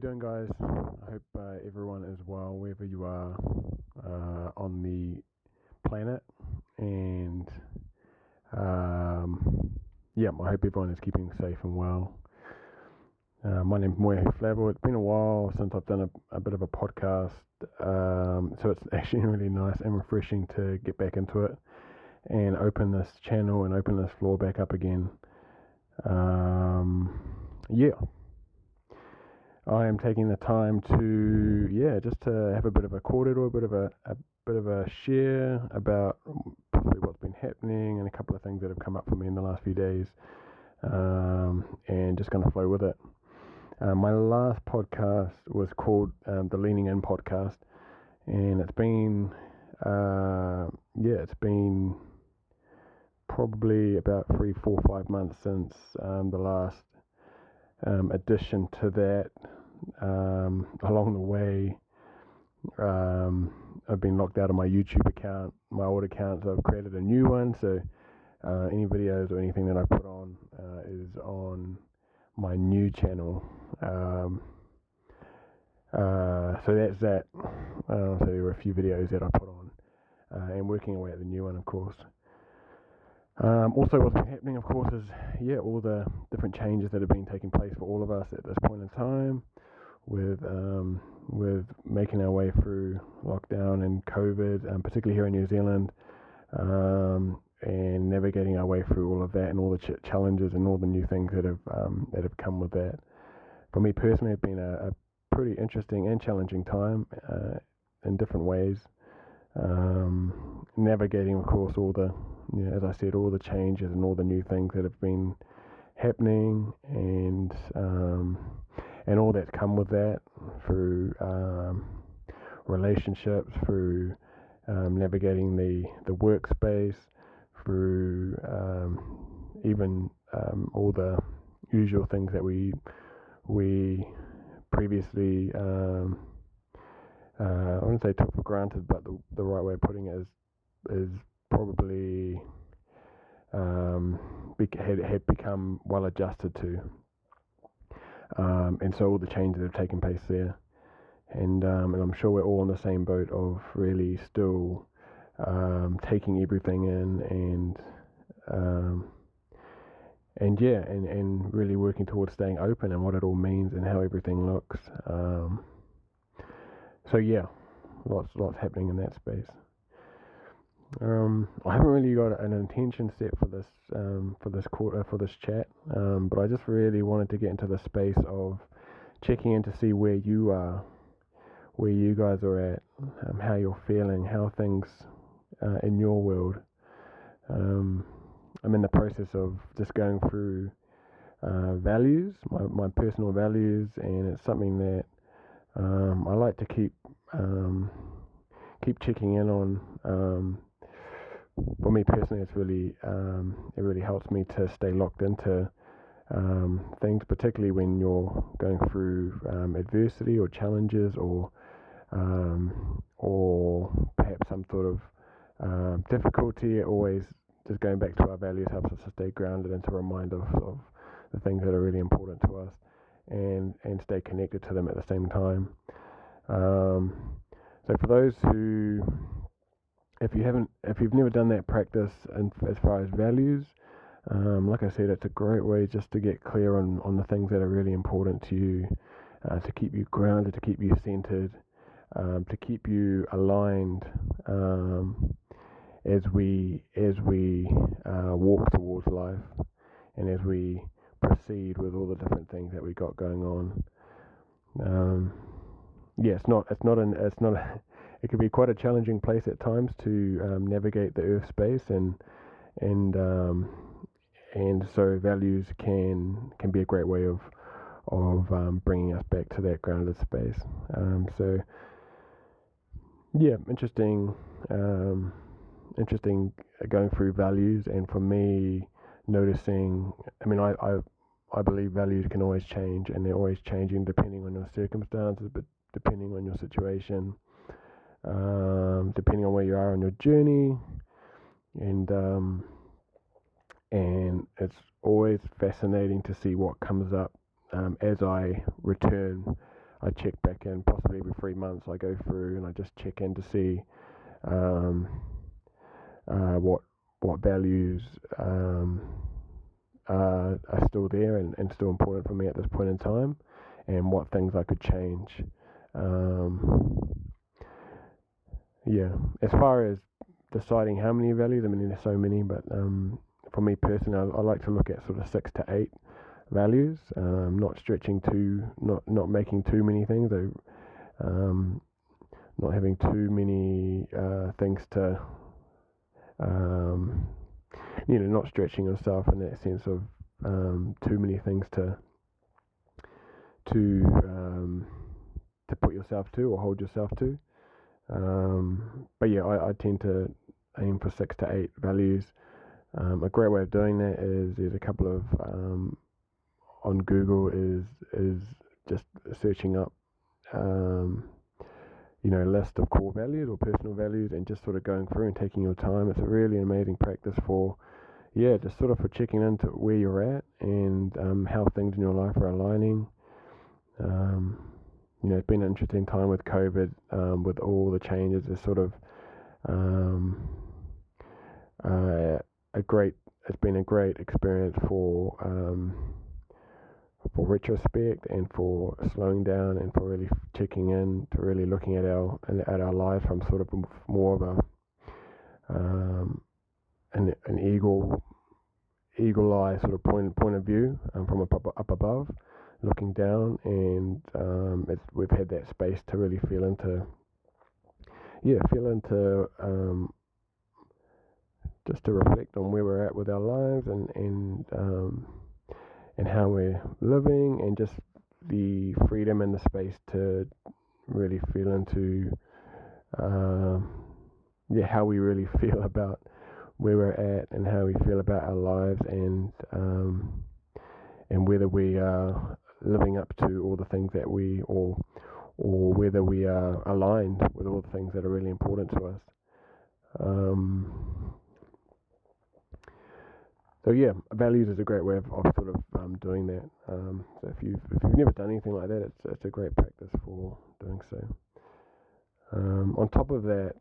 doing, guys? I hope everyone is well wherever you are on the planet, and yeah, I hope everyone is keeping safe and well. My name's Moya Flavo. It's been a while since I've done a bit of a podcast, so it's actually really nice and refreshing to get back into it and open this channel and open this floor back up again. Yeah. I am taking the time to, just to have a bit of a kōrero, a bit of a share about possibly what's been happening and a couple of things that have come up for me in the last few days, and just going to flow with it. My last podcast was called the Leaning In podcast, and it's been probably about 3, 4, 5 months since the last addition to that. Along the way, I've been locked out of my YouTube account, my old account, so I've created a new one. So any videos or anything that I put on is on my new channel. So that's that. So there were a few videos that I put on, and working away at the new one, of course. Also, what's been happening, of course, is all the different changes that have been taking place for all of us at this point in time, with making our way through lockdown and COVID, particularly here in New Zealand, and navigating our way through all of that and all the challenges and all the new things that have come with that. For me personally, it's been a pretty interesting and challenging time in different ways. Navigating, of course, all the, as I said, all the changes and all the new things that have been happening, and all that's come with that through relationships, through navigating the workspace, through even all the usual things that we previously I wouldn't say took for granted, but the right way of putting it is probably had become well adjusted to, and so all the changes that have taken place there, and I'm sure we're all in the same boat of really still taking everything in, and really working towards staying open and what it all means and how everything looks. So lots happening in that space. I haven't really got an intention set for this chat, but I just really wanted to get into the space of checking in to see where you are, where you guys are at, how you're feeling, how things in your world. I'm in the process of just going through values, my personal values, and it's something that I like to keep checking in on. For me personally, it's really it really helps me to stay locked into things, particularly when you're going through adversity or challenges, or perhaps some sort of difficulty. Always just going back to our values helps us to stay grounded and to remind us of the things that are really important to us, and stay connected to them at the same time. So for those who, if you've never done that practice, and as far as values, like I said, it's a great way just to get clear on the things that are really important to you, to keep you grounded, to keep you centered, to keep you aligned, as we walk towards life, and as we proceed with all the different things that we got going on. It can be quite a challenging place at times to navigate the earth space, and so values can be a great way of bringing us back to that grounded space. Interesting going through values, and for me, noticing. I mean, I believe values can always change, and they're always changing depending on your circumstances, but depending on your situation, depending on where you are on your journey, and it's always fascinating to see what comes up as I return. I check back in possibly every 3 months. I go through and I just check in to see um, what values are still there and still important for me at this point in time, and what things I could change. Yeah, as far as deciding how many values, I mean, there's so many, but for me personally, I like to look at sort of 6 to 8 values, not stretching too, not making too many things, not having too many things to, not stretching yourself in that sense of too many things to put yourself to or hold yourself to. But yeah, I tend to aim for 6 to 8 values. A great way of doing that is there's a couple of on Google is just searching up a list of core values or personal values and just sort of going through and taking your time. It's a really amazing practice for just sort of for checking into where you're at and how things in your life are aligning. It's been an interesting time with COVID, with all the changes. It's sort of it's been a great experience for retrospect and for slowing down and for really checking in, to really looking at our lives from sort of more of an eagle eye sort of point of view, from up above, looking down, and we've had that space to really feel into just to reflect on where we're at with our lives and how we're living, and just the freedom and the space to really feel into how we really feel about where we're at and how we feel about our lives, and whether we are living up to all the things that or whether we are aligned with all the things that are really important to us. So yeah, values is a great way of sort of doing that. So if you've never done anything like that, it's a great practice for doing so. On top of that,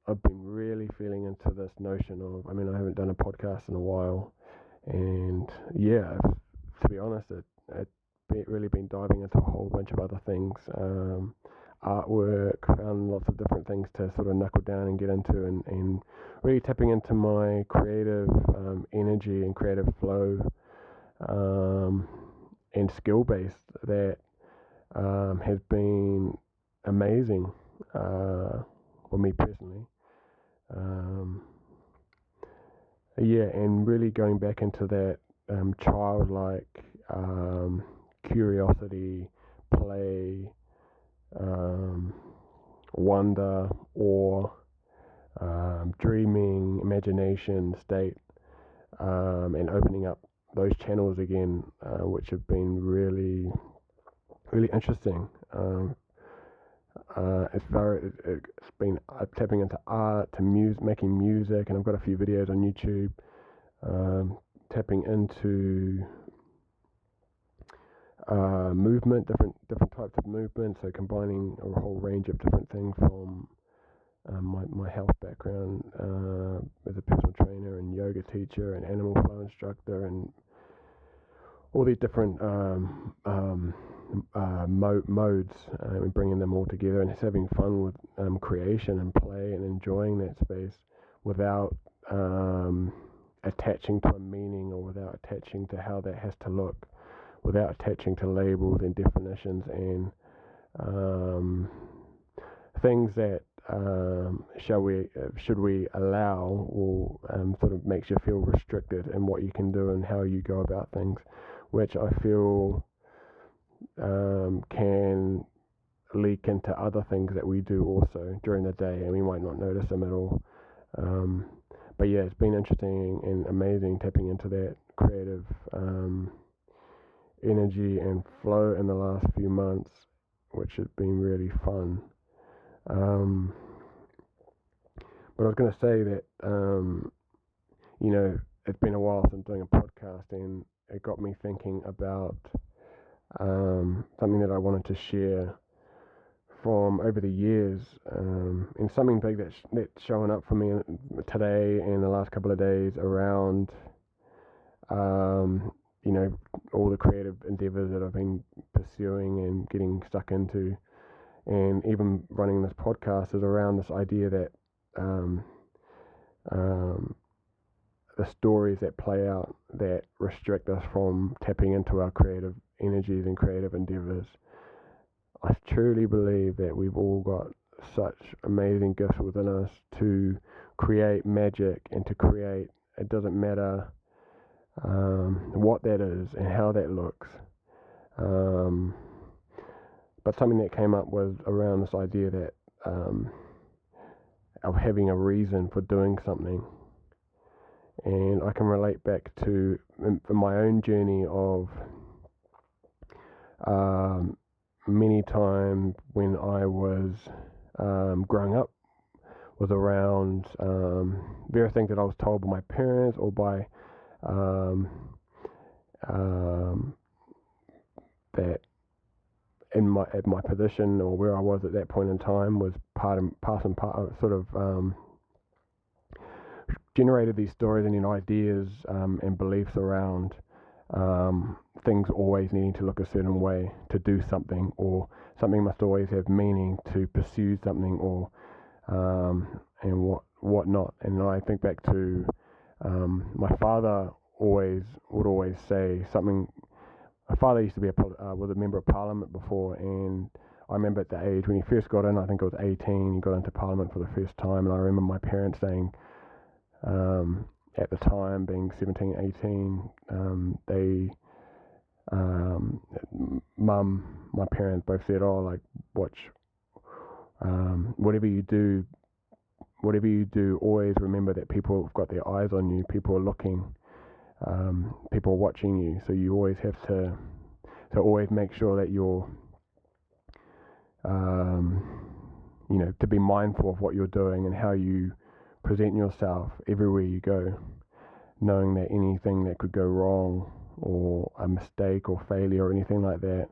I've been really feeling into this notion of, I haven't done a podcast in a while, and to be honest, it's really been diving into a whole bunch of other things. Artwork, found lots of different things to sort of knuckle down and get into, and really tapping into my creative energy and creative flow and skill base that has been amazing for me personally. And really going back into that childlike curiosity, play, wonder, awe, dreaming, imagination state, and opening up those channels again, which have been really, really interesting. It's been tapping into art, to making music, and I've got a few videos on YouTube, tapping into movement, different types of movement, so combining a whole range of different things from my health background as a personal trainer and yoga teacher and animal flow instructor, and all these different modes, and bringing them all together, and just having fun with creation and play and enjoying that space without attaching to a meaning, or without attaching to how that has to look, without attaching to labels and definitions and things that should we allow, or sort of makes you feel restricted in what you can do and how you go about things, which I feel can leak into other things that we do also during the day, and we might not notice them at all. But yeah, it's been interesting and amazing tapping into that creative energy and flow in the last few months, which has been really fun. But I was going to say that it's been a while since doing a podcast, and it got me thinking about something that I wanted to share from over the years, and something big that's showing up for me today and the last couple of days around, all the creative endeavors that I've been pursuing and getting stuck into, and even running this podcast, is around this idea that the stories that play out that restrict us from tapping into our creative energies and creative endeavors. I truly believe that we've all got such amazing gifts within us to create magic and to create, it doesn't matter what that is and how that looks. But something that came up was around this idea that of having a reason for doing something. And I can relate back to my own journey of many times when I was growing up, was around various things that I was told by my parents or by that at my position or where I was at that point in time was part sort of generated these stories and ideas and beliefs around things always needing to look a certain way to do something, or something must always have meaning to pursue something, or and what not. And I think back to my father would always say something. My father used to be was a member of Parliament before, and I remember at the age when he first got in, I think I was 18, he got into Parliament for the first time, and I remember my parents saying, at the time, being 17, 18, my parents both said, watch, whatever you do, always remember that people have got their eyes on you, people are looking, people are watching you, so you always have to always make sure that you're, to be mindful of what you're doing and how you present yourself everywhere you go, knowing that anything that could go wrong, or a mistake or failure or anything like that,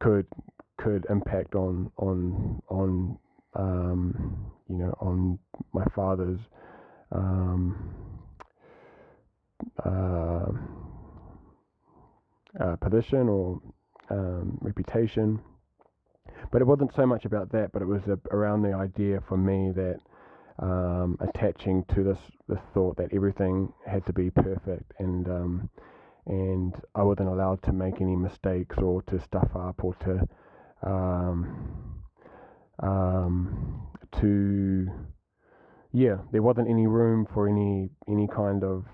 could impact on my father's position or reputation. But it wasn't so much about that, but it was around the idea for me that attaching to this thought that everything had to be perfect, and I wasn't allowed to make any mistakes or to stuff up or to there wasn't any room for any kind of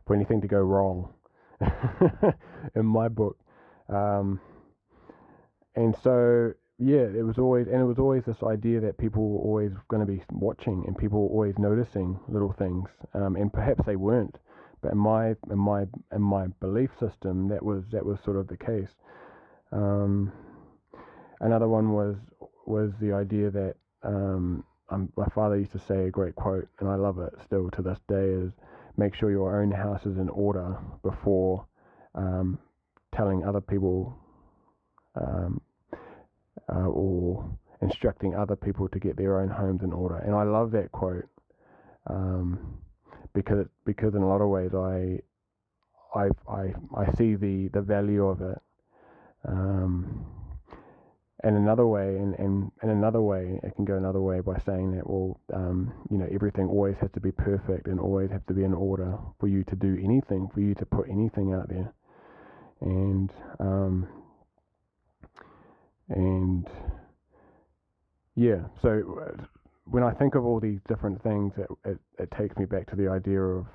for anything to go wrong in my book. And so, it was always this idea that people were always going to be watching, and people were always noticing little things, and perhaps they weren't, but in my belief system, that was sort of the case. Another one was the idea that my father used to say a great quote, and I love it still to this day, is make sure your own house is in order before telling other people or instructing other people to get their own homes in order. And I love that quote because in a lot of ways I see the value of it. And another way, and another way, it can go another way by saying that, everything always has to be perfect and always have to be in order for you to do anything, for you to put anything out there. And so when I think of all these different things, it takes me back to the idea of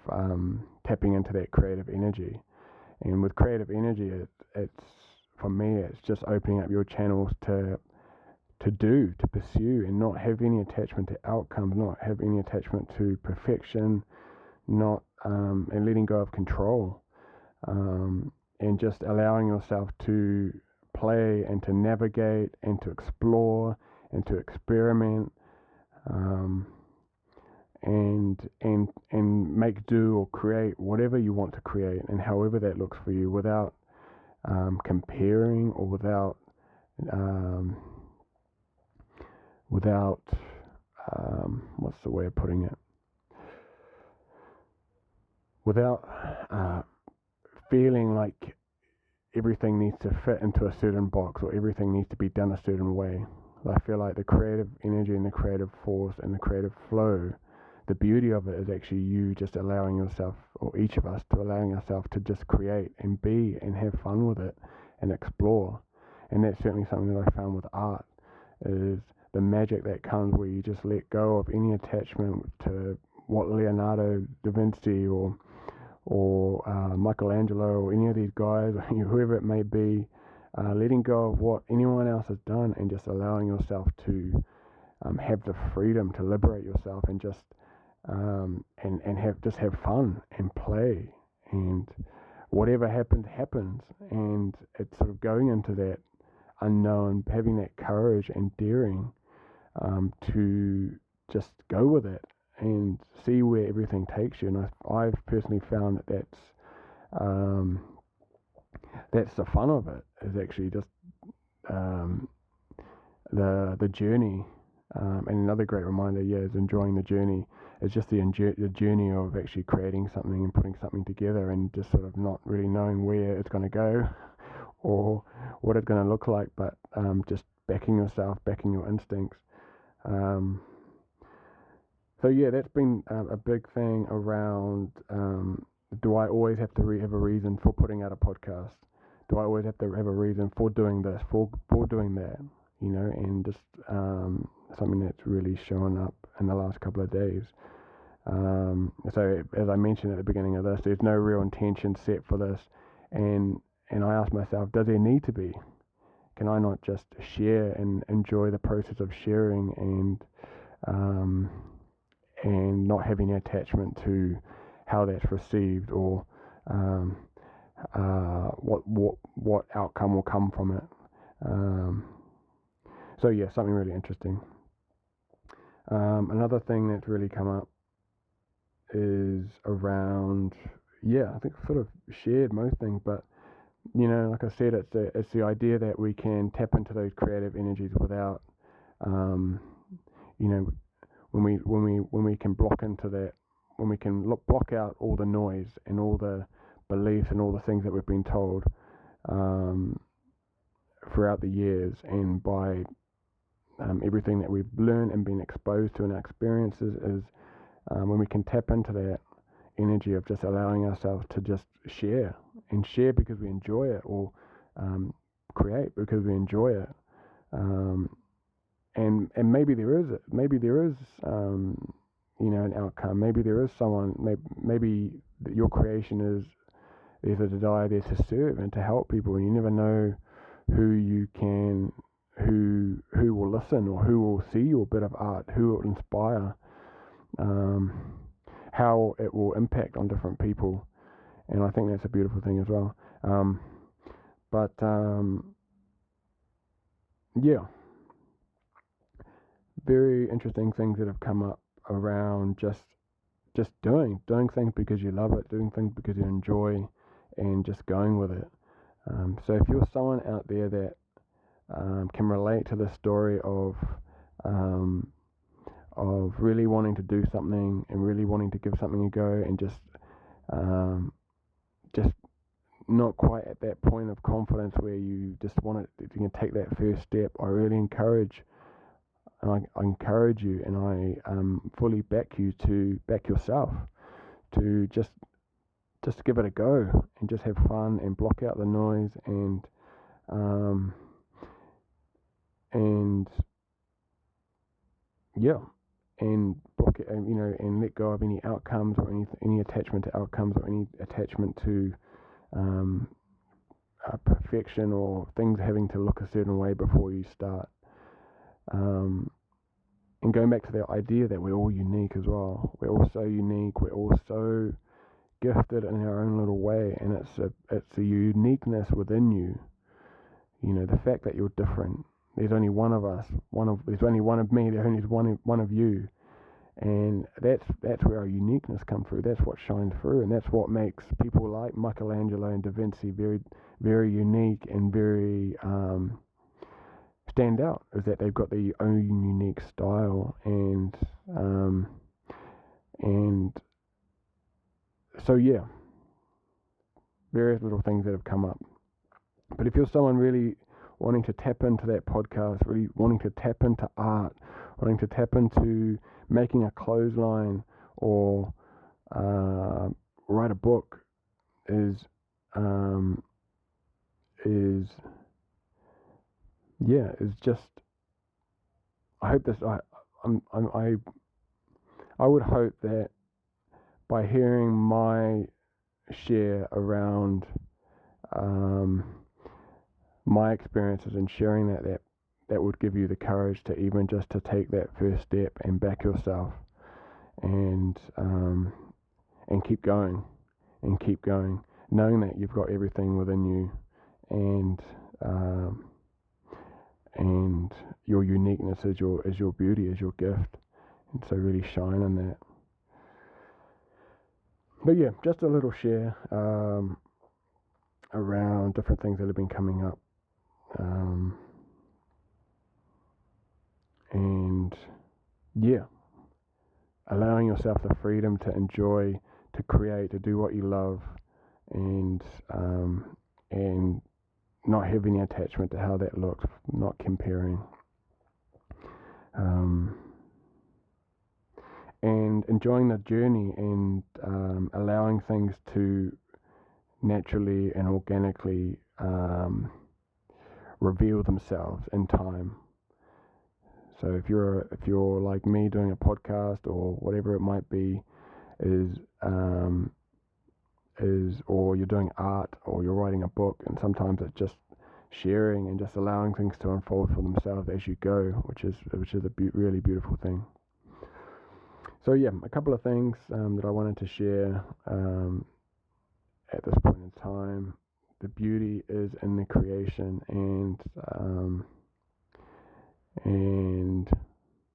tapping into that creative energy. And with creative energy, it's for me, it's just opening up your channels to pursue, and not have any attachment to outcomes, not have any attachment to perfection, not and letting go of control, and just allowing yourself to play and to navigate and to explore and to experiment, and make do or create whatever you want to create, and however that looks for you, without comparing, or um, without what's the way of putting it? Without feeling like everything needs to fit into a certain box or everything needs to be done a certain way. I feel like the creative energy and the creative force and the creative flow, the beauty of it is actually you just allowing yourself, or each of us, to allowing ourselves to just create and be and have fun with it and explore. And that's certainly something that I found with art, is the magic that comes where you just let go of any attachment to what Leonardo da Vinci or Michelangelo or any of these guys, or whoever it may be, letting go of what anyone else has done and just allowing yourself to have the freedom to liberate yourself and just have fun and play, and whatever happens, and it's sort of going into that unknown, having that courage and daring to just go with it and see where everything takes you. And I've personally found that that's the fun of it, is actually just the journey. And another great reminder, is enjoying the journey. It's just the journey of actually creating something and putting something together, and just sort of not really knowing where it's going to go or what it's going to look like, but just backing yourself, backing your instincts. So that's been a big thing around, do I always have to have a reason for putting out a podcast? Do I always have to have a reason for doing this, for doing that? And just something that's really shown up in the last couple of days. So as I mentioned at the beginning of this, there's no real intention set for this, and I ask myself, does there need to be? Can I not just share and enjoy the process of sharing and not having an attachment to how that's received, or what outcome will come from it? So something really interesting. Another thing that's really come up is around, I think I've sort of shared most things, but like I said, it's the idea that we can tap into those creative energies without, when we can block into that, when we can block out all the noise and all the beliefs and all the things that we've been told throughout the years, and by everything that we've learned and been exposed to in our experiences, is when we can tap into that energy of just allowing ourselves to just share because we enjoy it, or create because we enjoy it, and maybe there is an outcome. Maybe there is someone, maybe your creation is, there's a desire there to serve and to help people, and you never know who will listen, or who will see your bit of art, who will inspire, how it will impact on different people. And I think that's a beautiful thing as well. Very interesting things that have come up around just doing things because you love it, doing things because you enjoy, and just going with it. So if you're someone out there that can relate to the story of really wanting to do something and really wanting to give something a go, and just not quite at that point of confidence where you just want to, you can take that first step, I really encourage, and I encourage you, and I fully back you to back yourself to just give it a go and just have fun and block out the noise, and block it, and let go of any outcomes, or any attachment to outcomes, or any attachment to perfection, or things having to look a certain way before you start. And going back to the idea that we're all unique as well. We're all so unique. We're all so gifted in our own little way, and it's a uniqueness within you. The fact that you're different. There's only one of us. There's only one of me. There's only one of you, And that's where our uniqueness comes through. That's what shines through, and that's what makes people like Michelangelo and Da Vinci very, very unique and very stand out. Is that they've got their own unique style, and so yeah, various little things that have come up. But if you're someone really wanting to tap into that podcast, really wanting to tap into art, wanting to tap into making a clothesline or write a book, is just. I hope this. I would hope that by hearing my share around my experiences and sharing that would give you the courage to even just to take that first step and back yourself and keep going knowing that you've got everything within you and your uniqueness is your beauty, is your gift, and so really shine in that. But yeah, just a little share around different things that have been coming up. And yeah, allowing yourself the freedom to enjoy, to create, to do what you love, and not having any attachment to how that looks, not comparing, and enjoying the journey and allowing things to naturally and organically reveal themselves in time. So if you're like me doing a podcast or whatever it might be, or you're doing art or you're writing a book, and sometimes it's just sharing and just allowing things to unfold for themselves as you go, which is a really beautiful thing. So yeah, a couple of things that I wanted to share at this point in time. The beauty is in the creation, and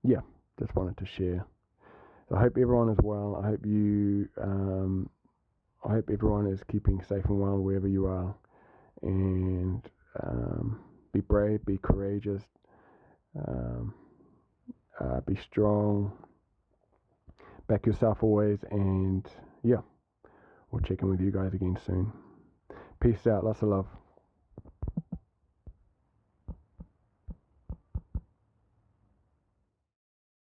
yeah, just wanted to share. So I hope everyone is well. I hope everyone is keeping safe and well wherever you are, and be brave, be courageous, be strong, back yourself always, and yeah, we'll check in with you guys again soon. Peace out, lots of love.